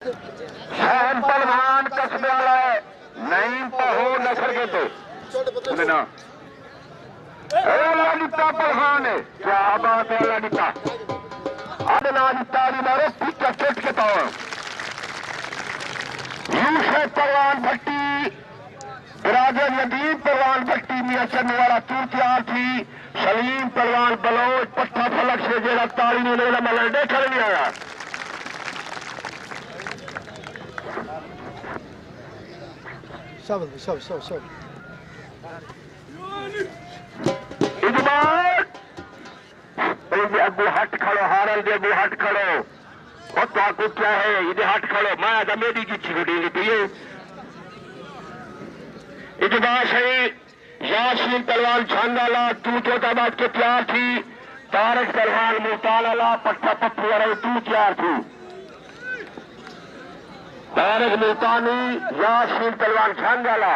शहद पहलवान कस्बे वाला है, नहीं पहो नसर के तो ना ललिता पहलवान है। क्या बात है ललिता। अदनान तारी मारो पिक्चर चट के पाओ। यूसुफ पहलवान भट्टी, राजन नदीम पहलवान भट्टी मियां चन्ने वाला तू तैयार थी। सलीम पहलवान बलोच पट्टा फलक से जेरा तारी ने लेना मलर देखा नहीं आया। सब अगू हट खड़ो, हारल दे अगू हट खड़ो। और तो क्या है इधे हट खड़ो। मैं आदा मेरी की छिड़ी पी इजबार सही। यासीन पहलवान झांगाला तू चौथाबाद के तैयार थी। तारिक पहलवान मुल्तान पट्टा पप्पू वाला तू तैयार थी। तारिक मुल्तानी यासीन पहलवान झांगाला।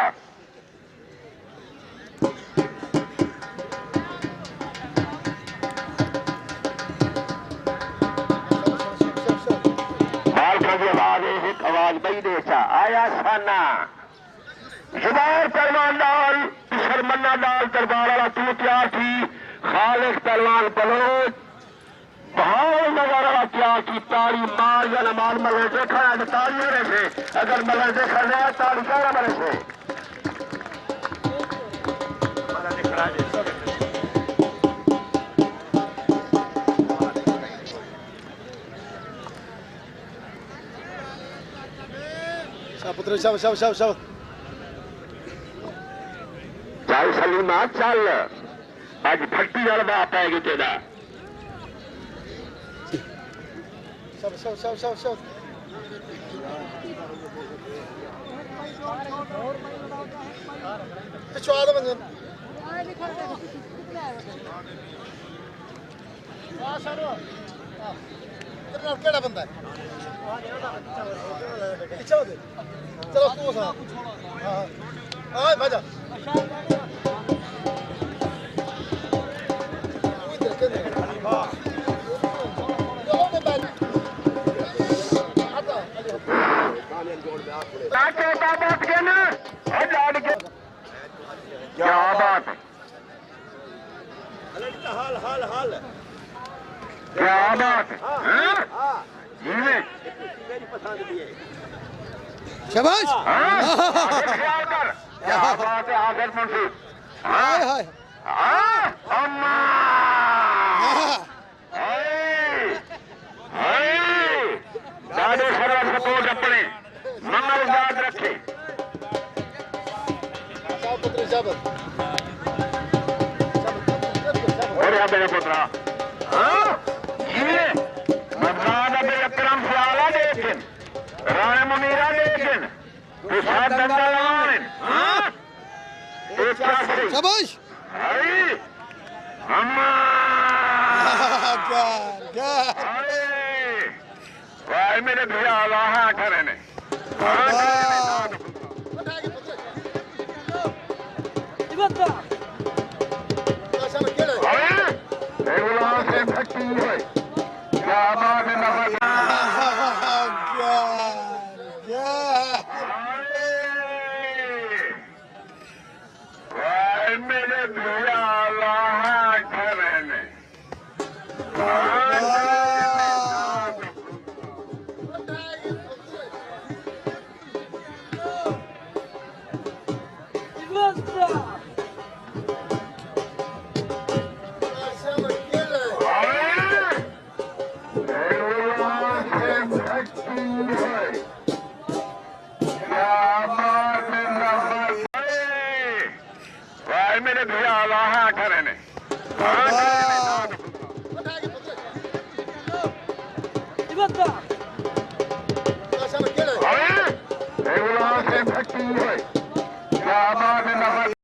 आवाज बई देसा आया साना। जुबार पहलवान डाल शर्मन्ना डाल दरबार वाला तू तैयार थी। खालिद पहलवान बलोच बहाल नगर वाला तैयार थी। तारी मार या नमाज मलर देखा है तारी मेरे से। अगर मलर देखा जाए तारी क्या मेरे से पुत्र सब चल सलीमा चल। आज भट्टी वाला बाप है तेरा। सब पिछवाड़ बंद केड़ा बंदा है पीछे दे। चलो तू सा हां भाजा क्या बात है। हाल क्या बात है। शाबाश ख्याल कर। क्या बात है आखिर मुंशी। हाय हाय अम्मा दादे सरवर सपोर्ट अपने मंगल याद रखे। पुत्र सब और यहाँ मेरे पुत्रा ये मजदाद मेरे क्रम से आला लेकिन राय मुनीरा लेकिन तुषार दंगल-आइन शाबाश अम्मा भाई मेरे भैया वहाँ करने से भट्टी है। क्या बात है मेरे भैया वहाँ करने मेरे भैया वहाँ करने What the?